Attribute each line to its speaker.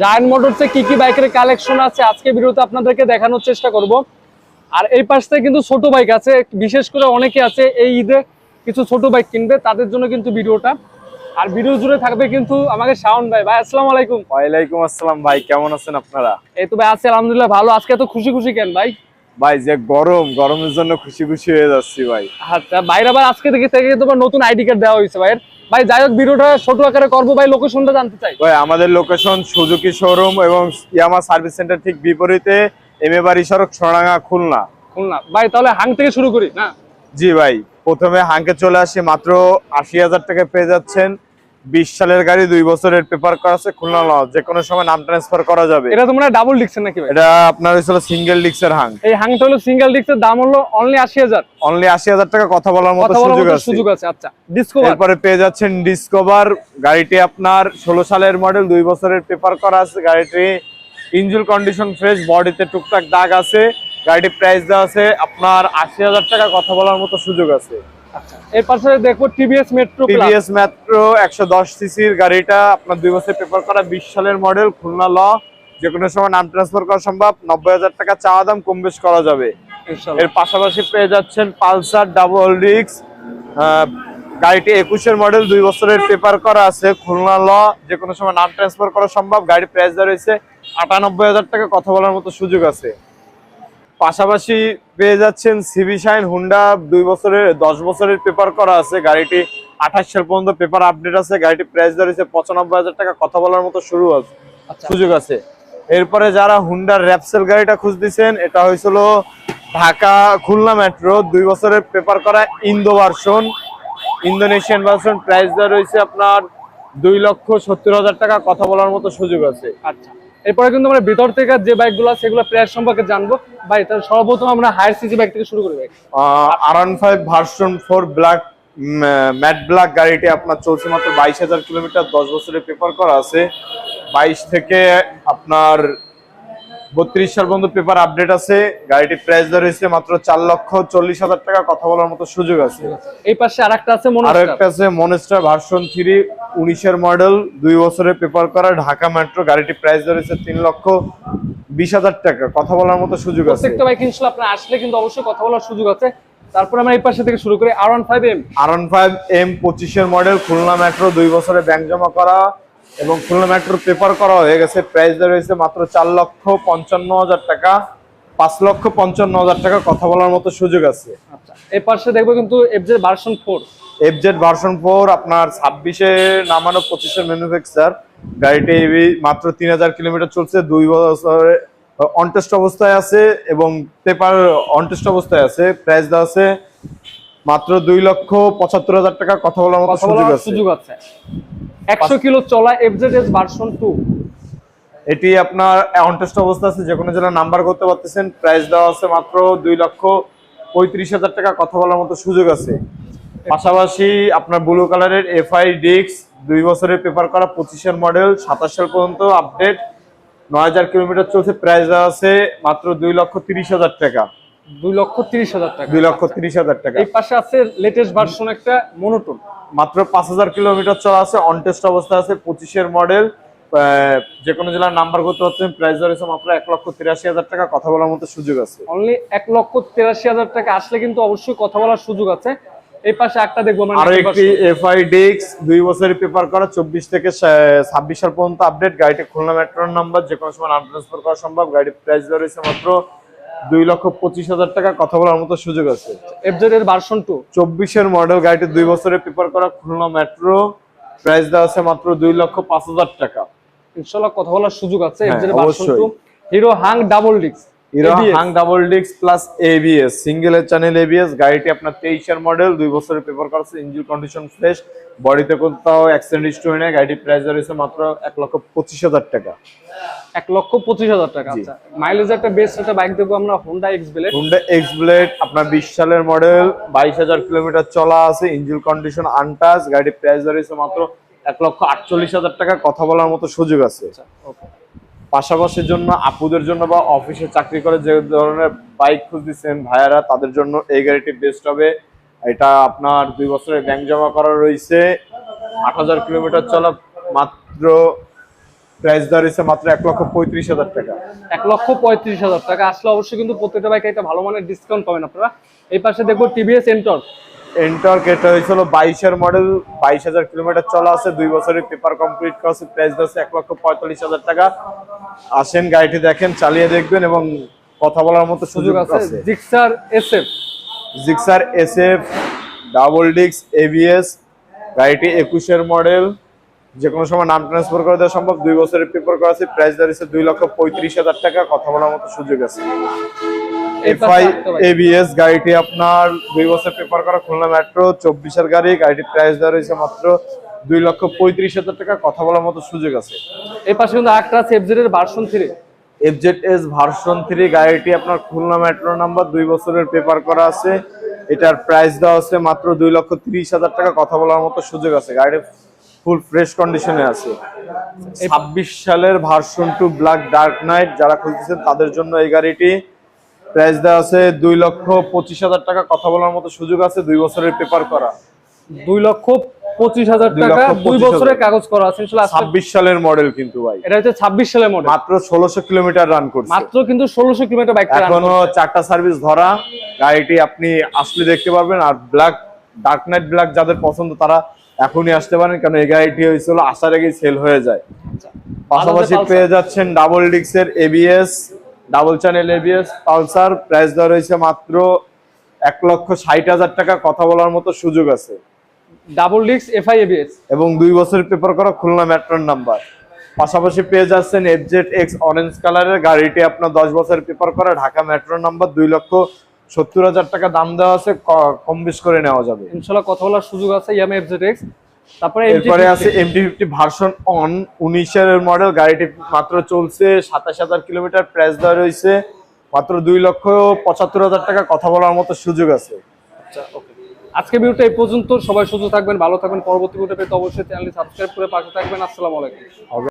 Speaker 1: Giant মোটরসে কি কি বাইকের কালেকশন আছে আজকে ভিডিওতে আপনাদেরকে দেখানোর চেষ্টা করব। আর এই পাশ থেকে কিন্তু ছোট বাইক আছে, বিশেষ করে অনেকে আছে এই ঈদে কিছু ছোট বাইক কিনবে, তাদের জন্য কিন্তু ভিডিওটা। আর ভিডিও জুড়ে থাকবে কিন্তু আমাকে শাওন ভাই। ভাই আসসালামু আলাইকুম।
Speaker 2: ওয়ালাইকুম আসসালাম ভাই, কেমন আছেন আপনারা?
Speaker 1: এই তো ভাই আছি আলহামদুলিল্লাহ ভালো। আজকে এত খুশি খুশি কেন ভাই?
Speaker 2: ভাই যে গরমের জন্য খুশি খুশি হয়ে যাচ্ছি ভাই।
Speaker 1: আচ্ছা ভাইরা ভাই আজকে থেকে তোমার নতুন আইডি কার্ড দেওয়া হয়েছে ভাইয়ের। ভাই যাই হোক ভিডিওটা ছোট আকারে করবো ভাই, লোকেশনটা জানতে চাই
Speaker 2: ভাই আমাদের লোকেশন সুজুকি শোরুম এবং ইয়ামা সার্ভিস সেন্টার ঠিক বিপরীতে এমএ বাড়ি সড়ক সোনাডাঙ্গা খুলনা।
Speaker 1: খুলনা। ভাই তাহলে হাং থেকে শুরু করি না?
Speaker 2: জি ভাই, প্রথমে হাঙ্কে চলে আসি, মাত্র ৮০,০০০ টাকা পেয়ে যাচ্ছেন। ২০ সালের গাড়ি, ২ বছরের পেপার করা আছে, খুলনা ল, যে কোনো সময় নাম ট্রান্সফার করা যাবে।
Speaker 1: এটা তোমরা ডাবল ডিক্সের নাকি ভাই?
Speaker 2: এটা আপনার হয়েছিল সিঙ্গেল ডিক্সের হাং।
Speaker 1: এই হাংটা হলো সিঙ্গেল ডিক্সের, দাম হলো অনলি ৮০,০০০।
Speaker 2: অনলি ৮০,০০০ টাকা, কথা বলার মতো সুযোগ আছে।
Speaker 1: আচ্ছা ডিসকভার।
Speaker 2: এরপরে পেয়ে যাচ্ছেন ডিসকভার গাড়িটি আপনার ১৬ সালের মডেল, ২ বছরের পেপার করা আছে। গাড়িটি ইঞ্জিন কন্ডিশন ফ্রেশ, বডিতে টুকটাক দাগ আছে। গাড়িটি প্রাইস দেওয়া আছে আপনার ৮০,০০০ টাকা, কথা বলার মতো সুযোগ আছে।
Speaker 1: আচ্ছা এর পাশে দেখবো টিভিএস মেট্রো।
Speaker 2: টিভিএস মেট্রো ১১০ সিসির গাড়িটা আপনার ২ বছর পেপার করা, ২০ সালের মডেল, খুলনা ল, যে কোনো সময় নাম ট্রান্সফার করা সম্ভব। ৯০,০০০ টাকা চাওয়া দাম, কম বেশ করা যাবে। এর পাশাপাশি পেয়ে যাচ্ছেন পালসার ডাবল ডিস্ক, গাড়িটি ২১-এর মডেল, ২ বছরের পেপার করা আছে, খুলনা ল, যে কোনো সময় নাম ট্রান্সফার করা সম্ভব। গাড়ি প্রাইস দেওয়া রয়েছে ৯৮,০০০ টাকা, কথা বলার মতো সুযোগ আছে। পাশাপাশি পেয়ে যাচ্ছেন সিবি শাইন হুন্ডা, ১০ বছরের পেপার করা আছে। গাড়িটি ২৮ সাল পর্যন্ত পেপার আপডেট আছে। গাড়িটি প্রাইস দেওয়া রয়েছে ৯৫,০০০ টাকা, কথা বলার মতো সুযোগ আছে। এরপরে যারা হুন্ডার র্যাপসেল গাড়িটা খুঁজতেছেন, এটা হয়েছিল ঢাকা খুলনা মেট্রো, ২ বছরের পেপার করা, ইন্দোনেশিয়ান ভার্সন, প্রাইস দেওয়া রয়েছে আপনার ২,৭০,০০০ টাকা, কথা বলার মতো সুযোগ আছে।
Speaker 1: আচ্ছা এরপরে কিন্তু আমরা ভিতর থেকে যে বাইকগুলো আছে সেগুলো প্রাইস সম্পর্কে জানবো ভাই। তাহলে সর্বপ্রথম আমরা হায়ার সিসি বাইক থেকে শুরু করি ভাই।
Speaker 2: R15 version 4 black, matte black গাড়িটি আপনার চলছে মাত্র ২২,০০০ কিলোমিটার, ১০ বছরের পেপার করা আছে। ২২ থেকে আপনার ৩২ সাল পর্যন্ত পেপার আপডেট আছে। গাড়িটি প্রাইস দেওয়া রয়েছে মাত্র ৪,৪০,০০০ টাকা, কথা বলার মতো সুযোগ আছে।
Speaker 1: এই পাশে আরেকটা আছে
Speaker 2: মনস্টার ভার্সন 3, ১৯-এর মডেল, ২ বছরের পেপার করা, ঢাকা মেট্রো। গাড়িটি প্রাইস দেওয়া রয়েছে ৩,২০,০০০ টাকা, কথা বলার মতো সুযোগ আছে।
Speaker 1: প্রত্যেকটা বাইক ইনশাআল্লাহ আপনারা আসলে কিন্তু অবশ্যই কথা বলার সুযোগ আছে। তারপর আমরা এই পাশে থেকে শুরু করি
Speaker 2: R15M ২৫-এর মডেল, খুলনা মেট্রো, ২ বছরের ব্যাংক জমা করা এবং খুলনা মেট্রোর পেপার করা হয়ে গেছে। প্রাইস দেওয়া রয়েছে মাত্র ৪,৫৫,০০০ টাকা, ৫,৫৫,০০০ টাকা, কথা বলার মতো সুযোগ আছে।
Speaker 1: আচ্ছা এই পাশে দেখবো কিন্তু এফজেড ভার্সন 4।
Speaker 2: এফজেড ভার্সন 4 আপনার ২৬-এ নামানো, ২৫-এর ম্যানুফ্যাকচার। গাড়িটি মাত্র ৩,০০০ কিলোমিটার চলছে, ২ বছরে অনটেস্ট অবস্থায় আছে এবং পেপার অনটেস্ট অবস্থায় আছে। প্রাইস দেওয়া আছে মাত্র ২,৭৫,০০০ টাকা, কথা বলার মতো সুযোগ আছে।
Speaker 1: ১০০ কিলো চলা এফজেড ভার্সন 2,
Speaker 2: এটি আপনার অনটেস্ট অবস্থা আছে, যে কোনো জেলার নাম্বার করতে পারতেছেন। প্রাইস দেওয়া আছে মাত্র ২,৩৫,০০০ টাকা, কথা বলার মতো সুযোগ আছে। পাশাপাশি আপনার ব্লু কালারের এফআই ডিক্স, ২ বছরের পেপার করা, ২৫-এর মডেল, ২৭ সাল পর্যন্ত আপডেট, ৯,০০০ কিলোমিটার চলছে। প্রাইস দেওয়া আছে মাত্র ২,৩০,০০০ টাকা,
Speaker 1: ২,৩০,০০০ টাকা,
Speaker 2: ২,৩০,০০০ টাকা।
Speaker 1: এই পাশে আছে লেটেস্ট ভার্সন একটা মনোটন,
Speaker 2: মাত্র ৫,০০০ কিলোমিটার চলা আছে, অনটেস্ট অবস্থা আছে, ২৫-এর মডেল, যে কোনো জেলার নাম্বার করতে পারছেন। প্রাইস রয়েছে মাত্র ১,৮৩,০০০ টাকা, কথা বলার মতো সুযোগ আছে।
Speaker 1: অনলি ১,৮৩,০০০ টাকা আসলে কিন্তু অবশ্যই কথা বলার সুযোগ আছে। এই পাশে একটা দেখবো
Speaker 2: আরো একটি এফআই ডিক্স, ২ বছরের পেপার করা, ২৪ থেকে ২৬ সাল পর্যন্ত আপডেট। গাড়িটি খুলনা মেট্রোর নাম্বার, যে কোনো সময় নাম ট্রান্সফার করা সম্ভব। গাড়ির প্রাইস রয়েছে মাত্র ২,২৫,০০০ টাকা, কথা বলার মতো সুযোগ আছে।
Speaker 1: এফজেড এর ভার্সন 2,
Speaker 2: ২৪-এর মডেল, গাড়িটি ২ বছরের পেপার করা, খুলনা মেট্রো। প্রাইস দেওয়া আছে মাত্র ২,০৫,০০০ টাকা,
Speaker 1: ইনশাআল্লাহ কথা বলার সুযোগ আছে। এফজেড এর version 2, hero Hang double disc,
Speaker 2: hero Hang double disc plus ABS, single channel ABS. গাড়িটি আপনার ২৩-এর মডেল, ২ বছরের পেপার করা আছে, ইঞ্জিন কন্ডিশন ফ্রেশ, বডিতে কোথাও অ্যাক্সিডেন্ট হিস্টরি নেই। গাড়িটির প্রাইস রয়েছে মাত্র ১,২৫,০০০ টাকা,
Speaker 1: ১,২৫,০০০ টাকা। আচ্ছা মাইলেজ একটা বেস্ট একটা বাইক দেখবো আমরা, হোন্ডা এক্স ব্লেড,
Speaker 2: আপনার ২০ সালের মডেল, ২২,০০০ কিলোমিটার চলা আছে, ইঞ্জিন কন্ডিশন আনটাচ। গাড়ির প্রাইস রয়েছে মাত্র ১,৪৮,০০০ টাকা, কথা বলার মতো সুযোগ আছে। পাশাপাশির জন্য আপুদের জন্য বা অফিসে চাকরি করে যে ধরনের বাইক খুঁজতেছেন ভাইয়ারা, তাদের জন্য এই গাড়িটি বেস্ট হবে। এটা আপনার ২ বছরের ব্যাংক জমা করা রয়েছে, ৮,০০০ কিলোমিটার চলা, মাত্র প্রাইস দেওয়া রয়েছে মাত্র 1,35,000 টাকা।
Speaker 1: 1,35,000 টাকা। আসলে অবশ্যই কিন্তু প্রত্যেকটা বাইকে একটা ভালো মানের ডিসকাউন্ট পাবেন আপনারা। এই পাশে দেখবো টিভিএস এন্টর।
Speaker 2: এন্টর্ক, এটা হয়েছিল 22 এর মডেল, 22,000 কিলোমিটার চলা আছে, 2 বছরের পেপার কমপ্লিট করা আছে, প্রাইস দিচ্ছে 1,45,000 টাকা। আসেন গাড়িটি দেখেন, চালিয়ে দেখবেন এবং কথা বলার মতো সুযোগ আছে।
Speaker 1: Gixxer SF,
Speaker 2: Gixxer SF double disc ABS, গাড়িটি 21 এর মডেল, যে কোনো সময় নাম ট্রান্সফার করে দেওয়া সম্ভব, 2 বছরের পেপার করা আছে, প্রাইস দিচ্ছে 2,35,000 টাকা। কথা বলার মতো সুযোগ আছে। এফআই এবিএস, গাড়িটি আপনার 2 বছর পেপার করা, খুলনা মেট্রো 24 এর গাড়ি, গাড়িটির প্রাইস দেওয়া রয়েছে মাত্র 2,35,000 টাকা। কথা বলার মতো সুযোগ আছে।
Speaker 1: এই পাশে কিন্তু আরেকটা আছে এফজেড এর ভার্সন 3।
Speaker 2: এফজেডএস ভার্সন 3, গাড়িটি আপনার খুলনা মেট্রো নাম্বার, 2 বছরের পেপার করা আছে, এটার প্রাইস দেওয়া আছে মাত্র 2,30,000 টাকা। কথা বলার মতো সুযোগ আছে। গাড়িটি ফুল ফ্রেশ কন্ডিশনে আছে। 26 সালের ভার্সন 2 ব্ল্যাক ডার্ক নাইট যারা খুঁজছেন তাদের জন্য এই গাড়িটি, প্রাইস দেওয়া আছে 2,25,000 টাকা। কথা বলার মতো সুযোগ আছে। 2 বছরের পেপার করা,
Speaker 1: 2,25,000 টাকা, 2 বছরের কাগজ করা আছে।
Speaker 2: 26 সালের মডেল কিন্তু ভাই,
Speaker 1: এটা হচ্ছে 26 সালের মডেল,
Speaker 2: মাত্র 1600 কিলোমিটার রান করছে।
Speaker 1: মাত্র কিন্তু 1600 কিলোমিটার বাইক
Speaker 2: এখনো 4টা সার্ভিস ধরা। গাড়িটি আপনি আসলে দেখতে পারবেন। আর ব্ল্যাক ডার্ক নাইট ব্ল্যাক যাদের পছন্দ তারা এখনই আসতে পারেন, কারণ এই গাড়িটি হয়েছিল আসার আগেই সেল হয়ে যায়। পাশাপাশি পেয়ে যাচ্ছেন ডাবল ডিস্কের ABS, double channel ABS Pulsar, price দেওয়া রয়েছে মাত্র 1,60,000 টাকা। কথা বলার মতো সুযোগ আছে।
Speaker 1: ডাবল ডিস্ক এফআই এবিএস এবং
Speaker 2: 2 বছরের পেপার করা, খুলনা মেট্রোর নাম্বার। পাশাপাশি পেয়ে যাচ্ছেন এফজেড-এক্স অরেঞ্জ কালারের, গাড়িটি আপনার 10 বছরের পেপার করা, ঢাকা মেট্রোর নাম্বার, 2,70,000 টাকা দাম দেওয়া আছে, কম বেশ করে নেওয়া যাবে
Speaker 1: ইনশাআল্লাহ। কথা বলার সুযোগ আছে। ইয়ামা এফজেড-এক্স। তারপরে
Speaker 2: আছে MT-50 ভার্সন 19 এর মডেল, গাড়িটি মাত্র চলছে 27,000 কিলোমিটার, প্রাইস দেওয়া রয়েছে মাত্র 2,75,000 টাকা। কথা বলার মতো সুযোগ আছে।
Speaker 1: আচ্ছা, ওকে। আজকে ভিডিওটা এই পর্যন্ত। সবাই সুস্থ থাকবেন, ভালো থাকবেন। পরবর্তী ভিডিও পেতে অবশ্যই চ্যানেলটি সাবস্ক্রাইব করে পাশে থাকবেন। আসসালামু আলাইকুম।